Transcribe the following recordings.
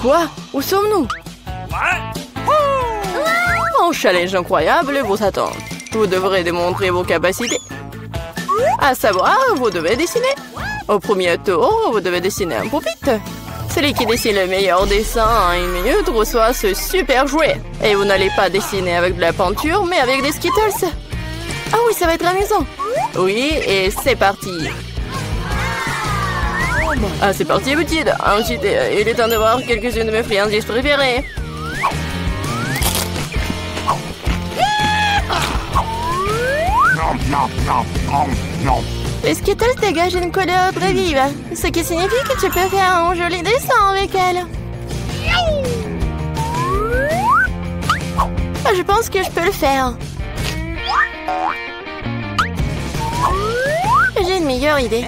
Quoi? Où sommes-nous? Un challenge incroyable vous attend. Vous devrez démontrer vos capacités. À savoir, vous devez dessiner. Au premier tour, vous devez dessiner un pupitre. Celui qui dessine le meilleur dessin en 1 minute reçoit ce super jouet. Et vous n'allez pas dessiner avec de la peinture, mais avec des Skittles. Ah oui, ça va être amusant. Oui, et c'est parti. Ah, c'est parti, petite. Ensuite, il est temps de voir quelques-unes de mes friandises préférées. Les Skittles dégagent une couleur très vive, ce qui signifie que tu peux faire un joli dessin avec elles. Je pense que je peux le faire. J'ai une meilleure idée.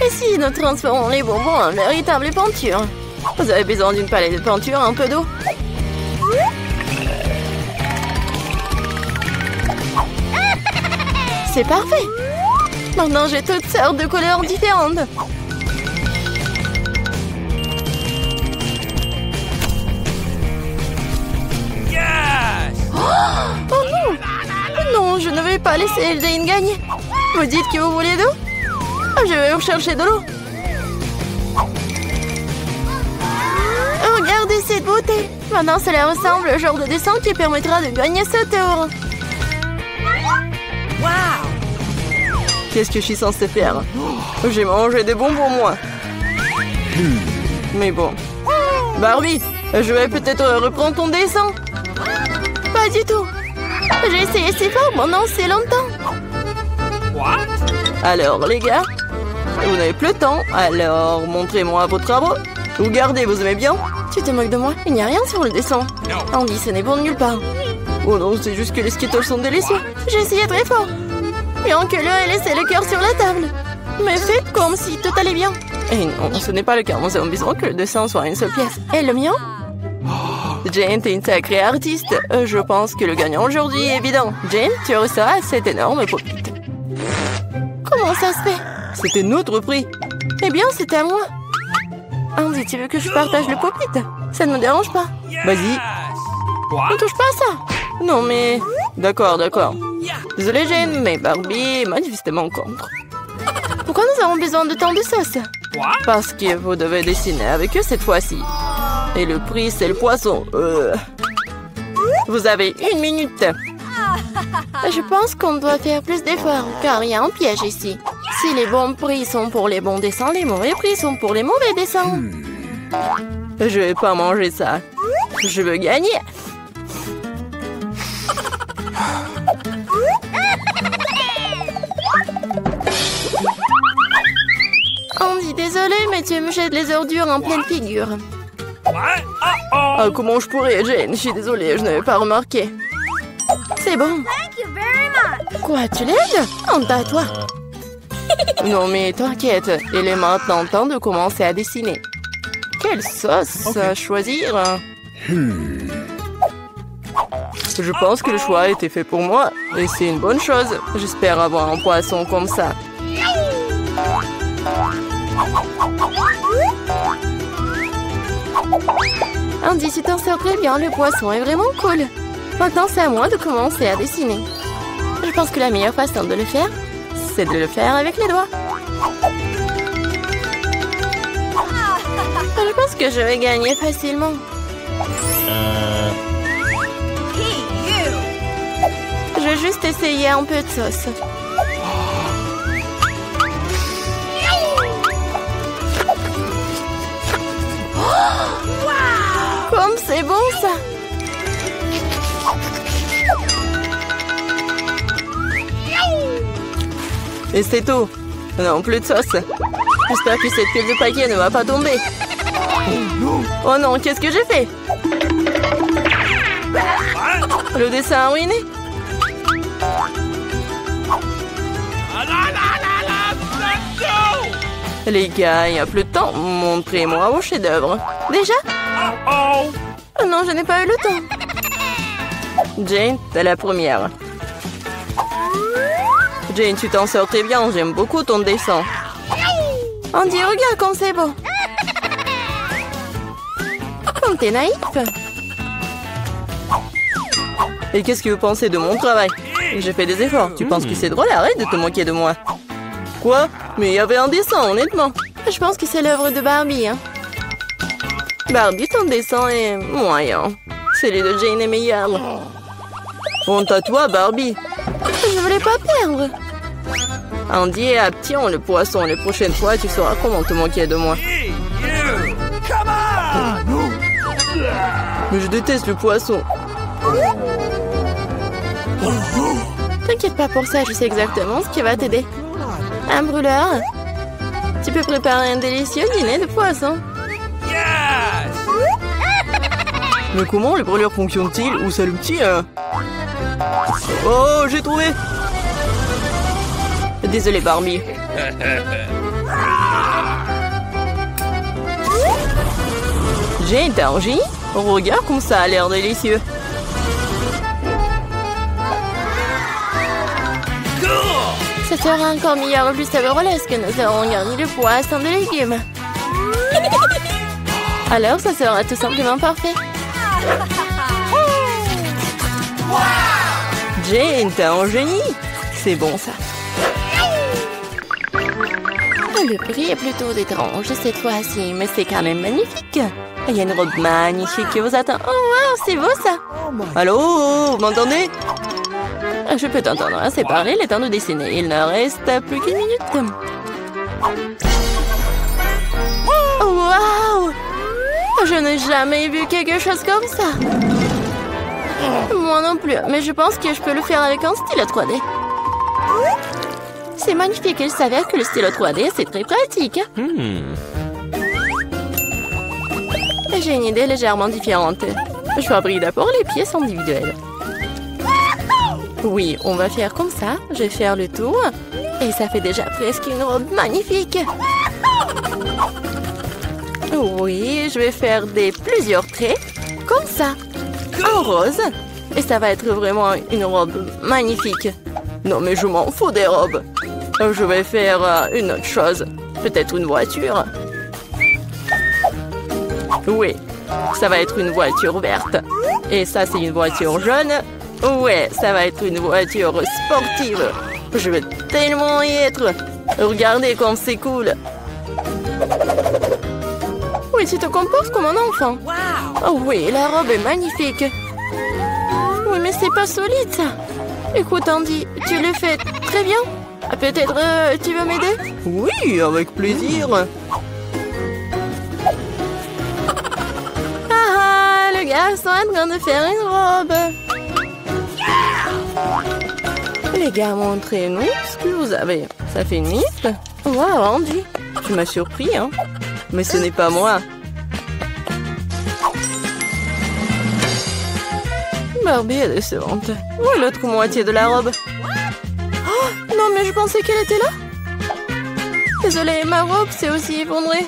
Et si nous transformons les bonbons en véritable peinture? Vous avez besoin d'une palette de peinture, un peu d'eau. C'est parfait. Maintenant, j'ai toutes sortes de couleurs différentes. Oh non! Non, je ne vais pas laisser Jane gagner. Vous dites que vous voulez d'eau? Je vais vous chercher de l'eau. Regardez cette beauté. Maintenant, cela ressemble au genre de dessin qui permettra de gagner ce tour. Qu'est-ce que je suis censée faire? J'ai mangé des bonbons, moi. Mais bon. Barbie, je vais peut-être reprendre ton dessin. Pas du tout. J'ai essayé si fort pendant si longtemps. Alors, les gars, vous n'avez plus le temps. Alors, montrez-moi vos travaux. Vous gardez, vous aimez bien? Tu te moques de moi? Il n'y a rien sur le dessin. Andy, ce n'est bon de nulle part. Oh non, c'est juste que les Skittles sont délicieux. J'ai essayé très fort. Bien que l'heure ait laissé le cœur sur la table. Mais faites comme si tout allait bien. Et non, ce n'est pas le cas. Nous avons besoin que le dessin soit une seule pièce. Et le mien? Jane, t'es une sacrée artiste. Je pense que le gagnant aujourd'hui est évident. Jane, tu reçois cet énorme pupitre. Comment ça se fait? C'était notre prix. Eh bien, c'était à moi. Andy, tu veux que je partage le pupitre? Ça ne me dérange pas. Vas-y. Ne touche pas à ça. Non, mais... D'accord. Désolée, Jane, mais Barbie est manifestement contre. Pourquoi nous avons besoin de tant de sauce? Parce que vous devez dessiner avec eux cette fois-ci. Et le prix, c'est le poisson. Vous avez 1 minute. Je pense qu'on doit faire plus d'efforts, car il y a un piège ici. Si les bons prix sont pour les bons dessins, les mauvais prix sont pour les mauvais dessins. Je vais pas manger ça. Je veux gagner. Andy, désolé, mais tu me jettes les ordures en pleine figure. Ah, comment je pourrais, Jane? Je suis désolée, je n'avais pas remarqué. C'est bon. Quoi, tu l'aides? Honte à toi. Non, mais t'inquiète, il est maintenant temps de commencer à dessiner. Quelle sauce choisir? Je pense que le choix a été fait pour moi, et c'est une bonne chose. J'espère avoir un poisson comme ça. Andy, tu t'en sors très bien, le poisson est vraiment cool. Maintenant, c'est à moi de commencer à dessiner. Je pense que la meilleure façon de le faire, c'est de le faire avec les doigts. Je pense que je vais gagner facilement. Je vais juste essayer un peu de sauce. Comme c'est bon ça! Et c'est tout. Non, plus de sauce. J'espère que cette pile de paquets ne va pas tomber. Oh non, qu'est-ce que j'ai fait? Le dessin a ruiné. Les gars, il n'y a plus de temps. Montrez-moi vos chefs-d'œuvre. Déjà? Oh non, je n'ai pas eu le temps. Jane, t'es la première. Jane, tu t'en sors très bien. J'aime beaucoup ton dessin. Andy, regarde comme c'est beau. t'es naïf. Et qu'est-ce que vous pensez de mon travail? J'ai fait des efforts. Tu penses que c'est drôle? Arrête de te moquer de moi. Quoi? Mais il y avait un dessin, honnêtement. Je pense que c'est l'œuvre de Barbie. Hein. Barbie, ton dessin est moyen. Celui de Jane est meilleur. Honte à toi, Barbie. Je voulais pas perdre. Andy et Aption, le poisson. Les prochaines fois, tu sauras comment te moquer de moi. Mais je déteste le poisson. T'inquiète pas pour ça, je sais exactement ce qui va t'aider. Un brûleur. Tu peux préparer un délicieux dîner de poisson. Mais comment les brûleurs fonctionnent-ils? Où c'est le petit Oh, j'ai trouvé. Désolé, Barbie. J'ai été un génie. Regarde comme ça a l'air délicieux. Ça sera encore meilleur plus savoureux lorsque nous aurons garni le poisson de légumes. Alors, ça sera tout simplement parfait. Jane, t'es un génie. C'est bon, ça. Le prix est plutôt étrange cette fois-ci, mais c'est quand même magnifique. Il y a une robe magnifique qui vous attend. Oh, wow, c'est beau, ça. Allô, vous m'entendez? Je peux t'entendre, hein, c'est parler, le temps de dessiner. Il ne reste plus qu'une minute. Oh, wow! Je n'ai jamais vu quelque chose comme ça. Moi non plus, mais je pense que je peux le faire avec un stylo 3D. C'est magnifique, il s'avère que le stylo 3D, c'est très pratique. J'ai une idée légèrement différente. Je fabrique d'abord les pièces individuelles. Oui, on va faire comme ça. Je vais faire le tour. Et ça fait déjà presque une robe magnifique. Oui, je vais faire plusieurs traits. Comme ça. En rose. Et ça va être vraiment une robe magnifique. Non, mais je m'en fous des robes. Je vais faire une autre chose. Peut-être une voiture. Oui, ça va être une voiture verte. Et ça, c'est une voiture jaune. Ouais, ça va être une voiture sportive. Je vais tellement y être. Regardez comme c'est cool. Oui, tu te comportes comme un enfant. Oh oui, la robe est magnifique. Oui, mais c'est pas solide, ça. Écoute, Andy, tu le fais très bien. Peut-être tu veux m'aider? Oui, avec plaisir. Ah, le garçon est en train de faire une robe. Les gars, montrez-nous ce que vous avez. Ça fait une liste. Wow, Andy, tu m'as surpris, hein? Mais ce n'est pas moi. Barbie est décevante. Où est l'autre moitié de la robe? Oh, non, mais je pensais qu'elle était là. Désolée, ma robe s'est aussi effondrée.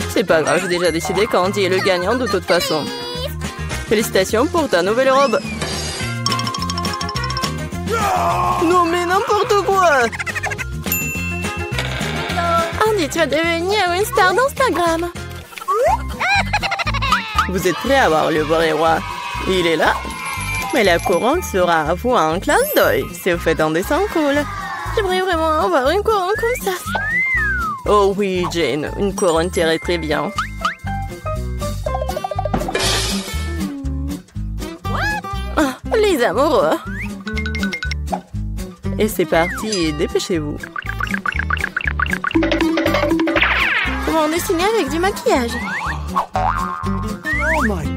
C'est pas grave, j'ai déjà décidé qu'Andy est le gagnant de toute façon. Félicitations pour ta nouvelle robe. Non, mais n'importe quoi. Andy, tu vas devenir une star d'Instagram. Vous êtes prêts à voir le vrai roi? Il est là. Mais la couronne sera à vous en clin d'œil. Si vous faites un dessin cool. J'aimerais vraiment avoir une couronne comme ça. Oh oui, Jane, une couronne t'irait très bien. Ah, les amoureux. Et c'est parti, dépêchez-vous. Comment dessiner avec du maquillage?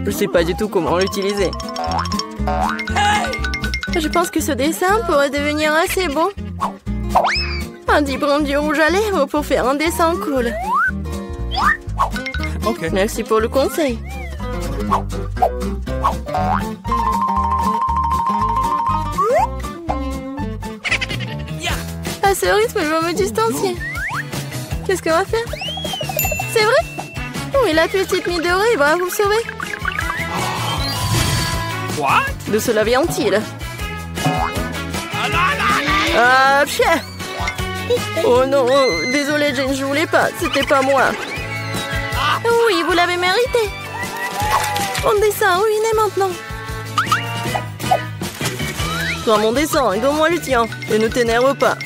Je sais pas du tout comment l'utiliser. Je pense que ce dessin pourrait devenir assez bon. Andy prend du rouge à lèvres pour faire un dessin cool. Okay. Merci pour le conseil. À ce rythme, je vais me distancier. Qu'est-ce qu'on va faire? C'est vrai? Oui, la petite Midori va vous sauver. What? De cela vient-il? Ah, chien! Oh non, désolé Jane, je voulais pas, c'était pas moi. Oui, vous l'avez mérité. Mon dessin ruiné maintenant. Prends mon dessin et donne-moi le tien. Et ne t'énerve pas.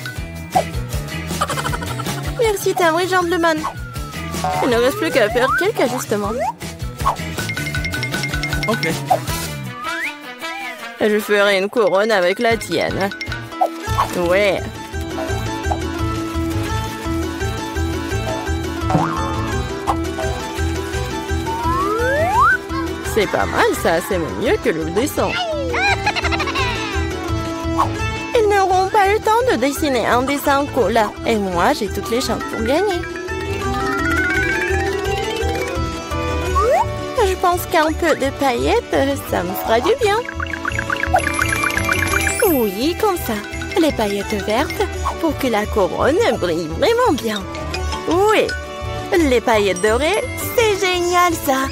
Merci, t'es un vrai gentleman. Il ne reste plus qu'à faire quelques ajustements. Ok. Je ferai une couronne avec la tienne. Ouais. C'est pas mal ça, c'est mieux que le dessin. Ils n'auront pas le temps de dessiner un dessin cool. Et moi, j'ai toutes les chances pour gagner. Je pense qu'un peu de paillettes, ça me fera du bien. Oui, comme ça. Les paillettes vertes pour que la couronne brille vraiment bien. Oui, les paillettes dorées, c'est génial ça.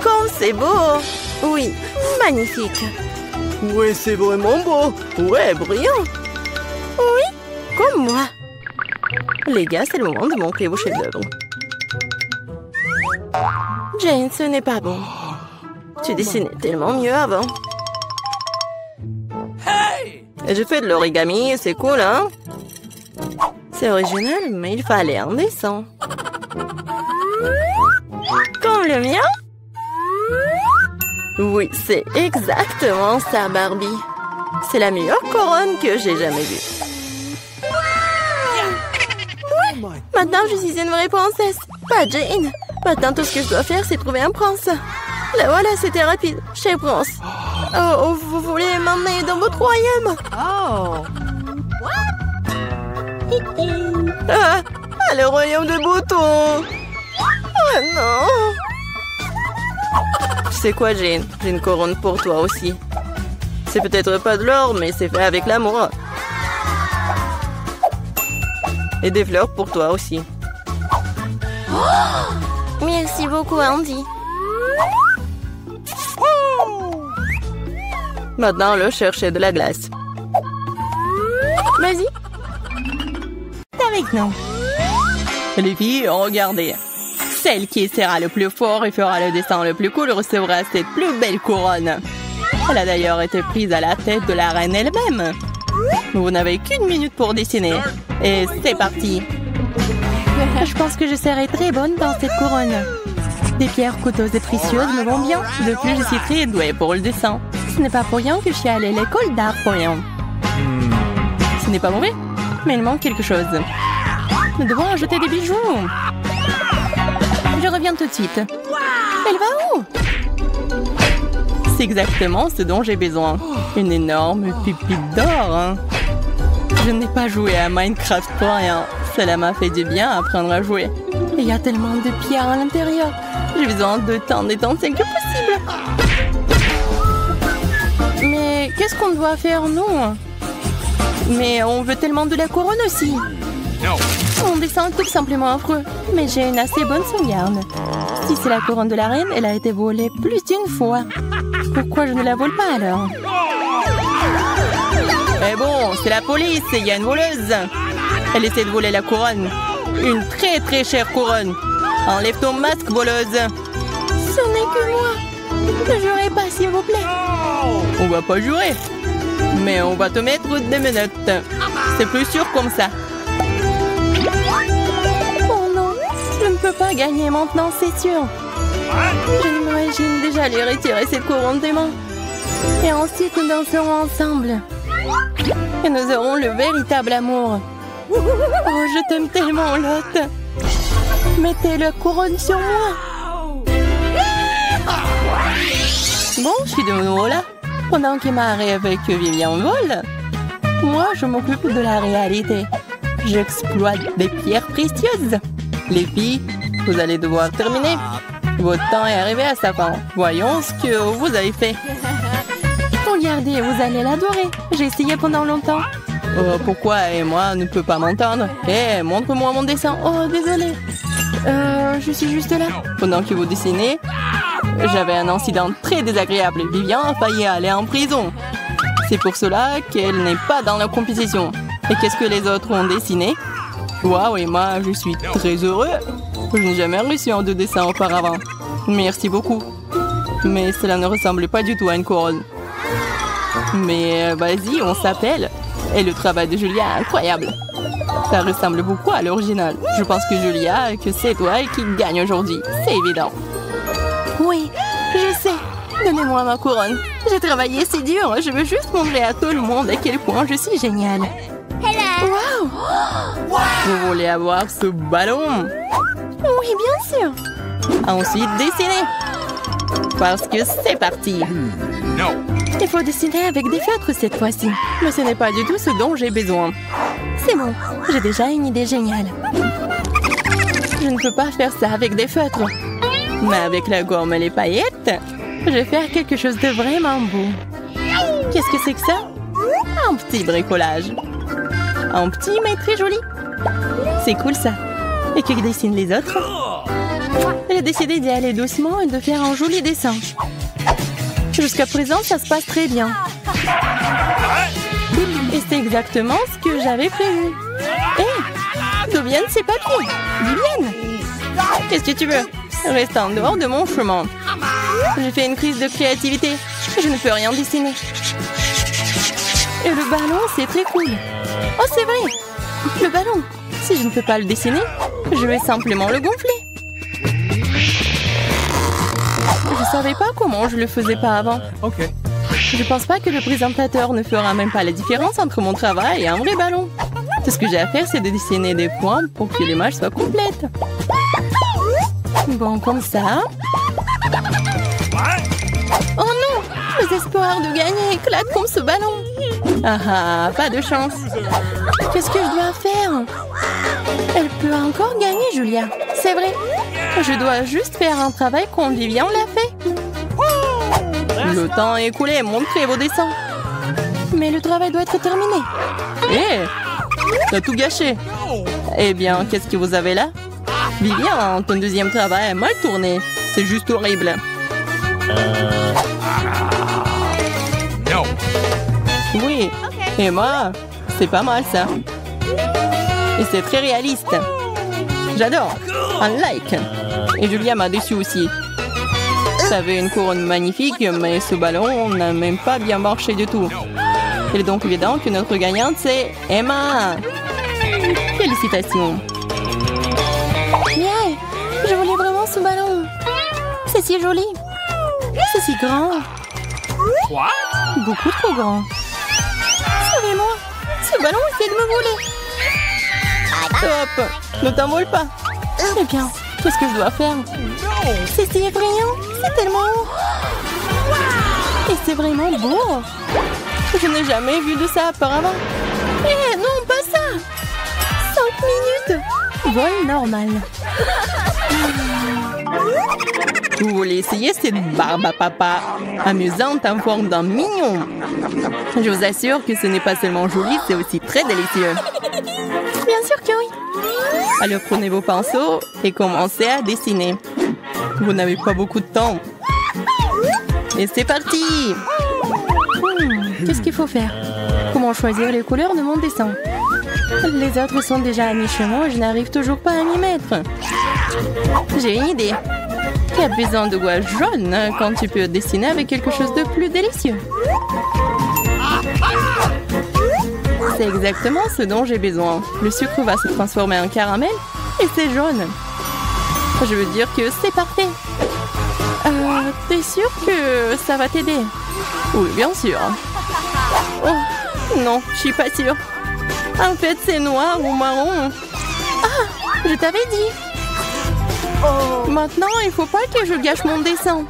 Comme c'est beau. Oui, magnifique. Ouais, c'est vraiment beau. Ouais, brillant. Oui, comme moi. Les gars, c'est le moment de montrer vos chefs-d'œuvre. Jane, ce n'est pas bon. Tu dessinais tellement mieux avant. Et je fais de l'origami, c'est cool, hein? C'est original, mais il fallait un dessin. Comme le mien? Oui, c'est exactement ça, Barbie. C'est la meilleure couronne que j'ai jamais vue. Oui, maintenant je suis une vraie princesse, pas Jane. Maintenant, tout ce que je dois faire, c'est trouver un prince. Là, voilà, c'était rapide. Chez Prince. Oh, vous voulez m'emmener dans votre royaume? Oh. Ah, le royaume de Bouton. Oh non. Tu sais quoi, Jane? J'ai une couronne pour toi aussi. C'est peut-être pas de l'or, mais c'est fait avec l'amour. Et des fleurs pour toi aussi. Oh, merci beaucoup, Andy. Maintenant, le chercher de la glace. Vas-y. T'es avec nous. Les filles, regardez. Celle qui essaiera le plus fort et fera le dessin le plus cool recevra cette plus belle couronne. Elle a d'ailleurs été prise à la tête de la reine elle-même. Vous n'avez qu'une minute pour dessiner. Et c'est parti. Je pense que je serai très bonne dans cette couronne. Des pierres coûteuses et précieuses me vont bien. De plus, je suis très douée pour le dessin. Ce n'est pas pour rien que je suis allée à l'école d'art pour rien. Ce n'est pas mauvais, mais il manque quelque chose. Nous devons ajouter des bijoux. Je reviens tout de suite. Elle va où? C'est exactement ce dont j'ai besoin. Une énorme pupille d'or. Hein. Je n'ai pas joué à Minecraft pour rien. Cela m'a fait du bien apprendre à jouer. Et il y a tellement de pierres à l'intérieur. J'ai besoin de tant d'étincelles que possible. Mais qu'est-ce qu'on doit faire, nous? Mais on veut tellement de la couronne aussi. Mon dessin est tout simplement affreux. Mais j'ai une assez bonne sauvegarde. Si c'est la couronne de la reine, elle a été volée plus d'une fois. Pourquoi je ne la vole pas alors? Eh bon, c'est la police, il y a une voleuse. Elle essaie de voler la couronne. Une très très chère couronne. Enlève ton masque, voleuse. Ce n'est que moi. Ne jurez pas, s'il vous plaît. On va pas jurer. Mais on va te mettre des menottes. C'est plus sûr comme ça. Oh non, je ne peux pas gagner maintenant, c'est sûr. Je m'imagine déjà aller retirer cette couronne des mains. Et ensuite, nous danserons ensemble. Et nous aurons le véritable amour. Oh, je t'aime tellement, Lotte. Mettez la couronne sur moi. Bon, je suis de nouveau là. Pendant qu'Emma rêve avec Vivian vole, moi, je m'occupe de la réalité. J'exploite des pierres précieuses. Les filles, vous allez devoir terminer. Votre temps est arrivé à sa fin. Voyons ce que vous avez fait. Regardez, vous allez l'adorer. J'ai essayé pendant longtemps. Pourquoi et moi ne peut pas m'entendre? Montre-moi mon dessin. Oh, désolé. Je suis juste là. Pendant que vous dessinez, j'avais un incident très désagréable. Vivian a failli aller en prison. C'est pour cela qu'elle n'est pas dans la compétition. Et qu'est-ce que les autres ont dessiné? Waouh, et moi, je suis très heureux. Je n'ai jamais reçu un de dessin auparavant. Merci beaucoup. Mais cela ne ressemble pas du tout à une couronne. Mais vas-y, on s'appelle. Et le travail de Julia est incroyable. Ça ressemble beaucoup à l'original. Je pense que Julia, que c'est toi qui gagne aujourd'hui. C'est évident. Oui, je sais. Donnez-moi ma couronne. J'ai travaillé si dur. Je veux juste montrer à tout le monde à quel point je suis géniale. Wow! Vous voulez avoir ce ballon? Oui, bien sûr. Ensuite, dessiner. Parce que c'est parti. Il faut dessiner avec des feutres cette fois-ci. Mais ce n'est pas du tout ce dont j'ai besoin. C'est bon, j'ai déjà une idée géniale. Je ne peux pas faire ça avec des feutres. Mais avec la gomme et les paillettes, je vais faire quelque chose de vraiment beau. Qu'est-ce que c'est que ça? Un petit bricolage. Un petit mais très joli. C'est cool ça. Et qui dessine les autres? J'ai décidé d'y aller doucement et de faire un joli dessin. Jusqu'à présent, ça se passe très bien. Et c'est exactement ce que j'avais prévu. Hé, d'où viennent ces papiers? D'où viennent? Qu'est-ce que tu veux? Reste en dehors de mon chemin. J'ai fait une crise de créativité. Je ne peux rien dessiner. Et le ballon, c'est très cool. Oh, c'est vrai! Le ballon. Si je ne peux pas le dessiner, je vais simplement le gonfler. Je savais pas comment je le faisais pas avant. Je pense pas que le présentateur ne fera même pas la différence entre mon travail et un vrai ballon. Tout ce que j'ai à faire, c'est de dessiner des points pour que l'image soit complète. Bon, comme ça. Oh non! Les espoirs de gagner éclatent comme ce ballon. Ah ah, pas de chance. Qu'est-ce que je dois faire? Elle peut encore gagner, Julia. C'est vrai. Je dois juste faire un travail qu'on Vivian l'a fait. Le temps est écoulé, montrez vos dessins. Mais le travail doit être terminé. Hé, t'as tout gâché. Eh bien, qu'est-ce que vous avez là? Vivian, ton deuxième travail est mal tourné. C'est juste horrible. Oui, et moi, c'est pas mal ça. Et c'est très réaliste. J'adore. Un like. Et Julia m'a déçu aussi. Ça avait une couronne magnifique, mais ce ballon n'a même pas bien marché du tout. Il est donc évident que notre gagnante, c'est Emma. Félicitations. Yeah, je voulais vraiment ce ballon. C'est si joli. C'est si grand. Beaucoup trop grand. Sauvez-moi. Ce ballon essaie de me voler. Stop. Ne t'envole pas. Eh bien, qu'est-ce que je dois faire? C'est si effrayant. C'est tellement haut. Et c'est vraiment beau. Je n'ai jamais vu de ça auparavant. Eh non, pas ça. 5 minutes. Vol normal. Vous voulez essayer cette barbe à papa amusante en forme d'un mignon? Je vous assure que ce n'est pas seulement joli, c'est aussi très délicieux. Bien sûr que oui. Alors prenez vos pinceaux et commencez à dessiner. Vous n'avez pas beaucoup de temps. Et c'est parti! Qu'est-ce qu'il faut faire? Comment choisir les couleurs de mon dessin? Les autres sont déjà à mi-chemin et je n'arrive toujours pas à m'y mettre. J'ai une idée. Tu as besoin de gouache jaune quand tu peux dessiner avec quelque chose de plus délicieux. C'est exactement ce dont j'ai besoin. Le sucre va se transformer en caramel et c'est jaune. Je veux dire que c'est parfait. T'es sûr que ça va t'aider? Oui, bien sûr. Oh, non, je suis pas sûre. En fait, c'est noir ou marron. Ah, je t'avais dit. Maintenant, il faut pas que je gâche mon dessin.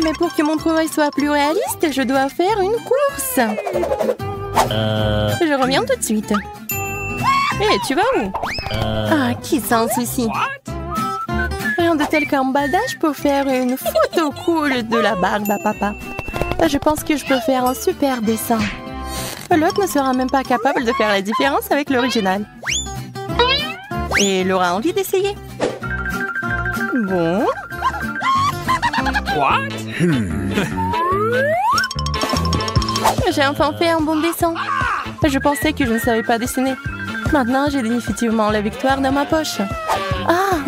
Mais pour que mon travail soit plus réaliste, je dois faire une course. Je reviens tout de suite. Hé, tu vas où? Ah, qui s'en soucie? Rien de tel qu'un bandage pour faire une photo cool de la barbe à papa. Je pense que je peux faire un super dessin. L'autre ne sera même pas capable de faire la différence avec l'original. Et il aura envie d'essayer. Bon. J'ai enfin fait un bon dessin. Je pensais que je ne savais pas dessiner. Maintenant, j'ai définitivement la victoire dans ma poche. Ah,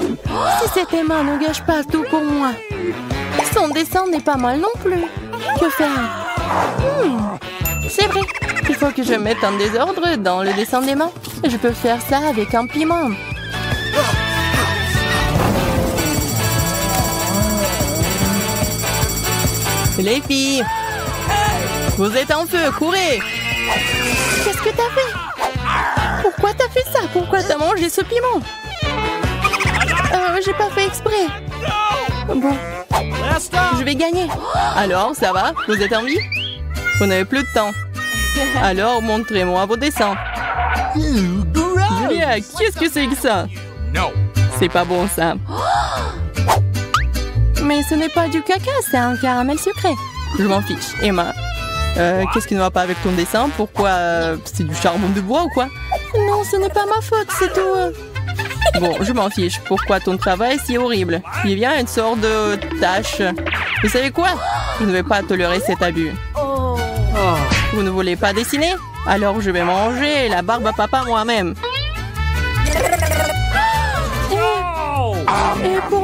si cette Emma ne gâche pas tout pour moi. Son dessin n'est pas mal non plus. Que faire? C'est vrai. Il faut que je mette un désordre dans le dessin des mains. Je peux faire ça avec un piment. Les filles, vous êtes en feu, courez! Qu'est-ce que t'as fait? Pourquoi t'as fait ça? Pourquoi t'as mangé ce piment? J'ai pas fait exprès. Bon, je vais gagner. Alors, ça va? Vous êtes en vie? Vous n'avez plus de temps. Alors, montrez-moi vos dessins. Julia, qu'est-ce que c'est que ça? C'est pas bon, ça. Mais ce n'est pas du caca, c'est un caramel sucré. Je m'en fiche. Emma, qu'est-ce qui ne va pas avec ton dessin? Pourquoi? C'est du charbon de bois ou quoi? Non, ce n'est pas ma faute, c'est tout. Bon, je m'en fiche. Pourquoi ton travail est si horrible? Il y a une sorte de tâche. Vous savez quoi? Je ne vais pas tolérer cet abus. Vous ne voulez pas dessiner? Alors je vais manger la barbe à papa moi-même. Et pour